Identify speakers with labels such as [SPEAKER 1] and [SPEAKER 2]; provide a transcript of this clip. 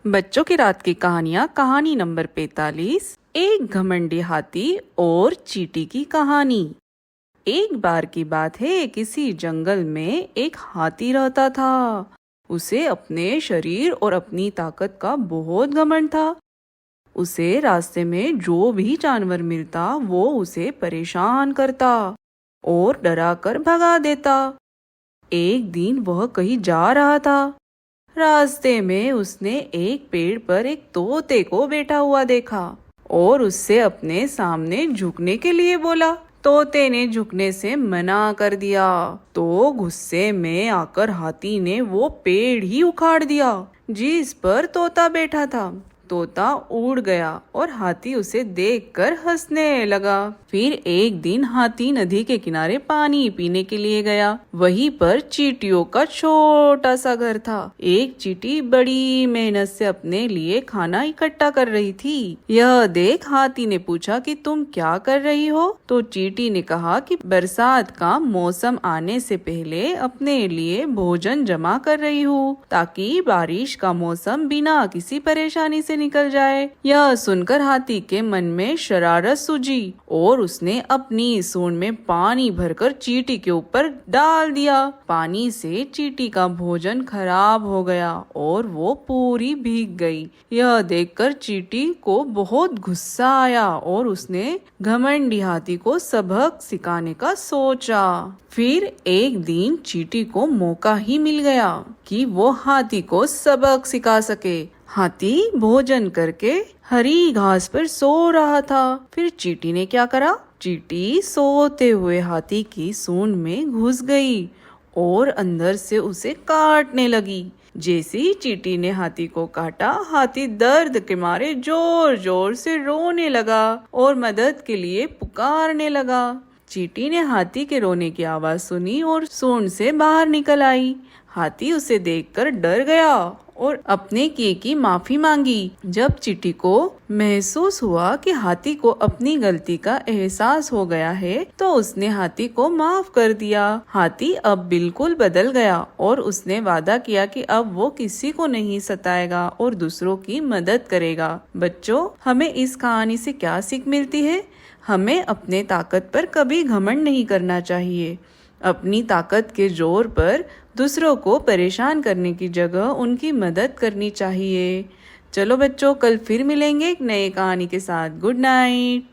[SPEAKER 1] बच्चों की रात की कहानियाँ। कहानी नंबर 45। एक घमंडी हाथी और चींटी की कहानी। एक बार की बात है, किसी जंगल में एक हाथी रहता था। उसे अपने शरीर और अपनी ताकत का बहुत घमंड था। उसे रास्ते में जो भी जानवर मिलता वो उसे परेशान करता और डरा कर भगा देता। एक दिन वह कहीं जा रहा था। रास्ते में उसने एक पेड़ पर एक तोते को बैठा हुआ देखा और उससे अपने सामने झुकने के लिए बोला। तोते ने झुकने से मना कर दिया तो गुस्से में आकर हाथी ने वो पेड़ ही उखाड़ दिया जिस पर तोता बैठा था। तोता उड़ गया और हाथी उसे देखकर हंसने लगा। फिर एक दिन हाथी नदी के किनारे पानी पीने के लिए गया। वहीं पर चींटियों का छोटा सा घर था। एक चींटी बड़ी मेहनत से अपने लिए खाना इकट्ठा कर रही थी। यह देख हाथी ने पूछा कि तुम क्या कर रही हो? तो चींटी ने कहा कि बरसात का मौसम आने से पहले अपने लिए भोजन जमा कर रही हूँ ताकि बारिश का मौसम बिना किसी परेशानी से निकल जाए। यह सुनकर हाथी के मन में शरारत सूझी और उसने अपनी सूंड में पानी भरकर चींटी के ऊपर डाल दिया। पानी से चींटी का भोजन खराब हो गया और वो पूरी भीग गई। यह देखकर चींटी को बहुत गुस्सा आया और उसने घमंडी हाथी को सबक सिखाने का सोचा। फिर एक दिन चींटी को मौका ही मिल गया कि वो हाथी को सबक सिखा सके। हाथी भोजन करके हरी घास पर सो रहा था। फिर चींटी ने क्या करा? चींटी सोते हुए हाथी की सूंड में घुस गई और अंदर से उसे काटने लगी। जैसे ही चींटी ने हाथी को काटा, हाथी दर्द के मारे जोर जोर से रोने लगा और मदद के लिए पुकारने लगा। चींटी ने हाथी के रोने की आवाज सुनी और सूंड से बाहर निकल आई। हाथी उसे देखकर डर गया और अपने किए की माफी मांगी। जब चींटी को महसूस हुआ कि हाथी को अपनी गलती का एहसास हो गया है तो उसने हाथी को माफ कर दिया। हाथी अब बिल्कुल बदल गया और उसने वादा किया कि अब वो किसी को नहीं सताएगा और दूसरों की मदद करेगा। बच्चों, हमें इस कहानी से क्या सीख मिलती है? हमें अपने ताकत पर कभी घमंड नहीं करना चाहिए। अपनी ताकत के जोर पर दूसरों को परेशान करने की जगह उनकी मदद करनी चाहिए। चलो बच्चों, कल फिर मिलेंगे एक नए कहानी के साथ। Good night.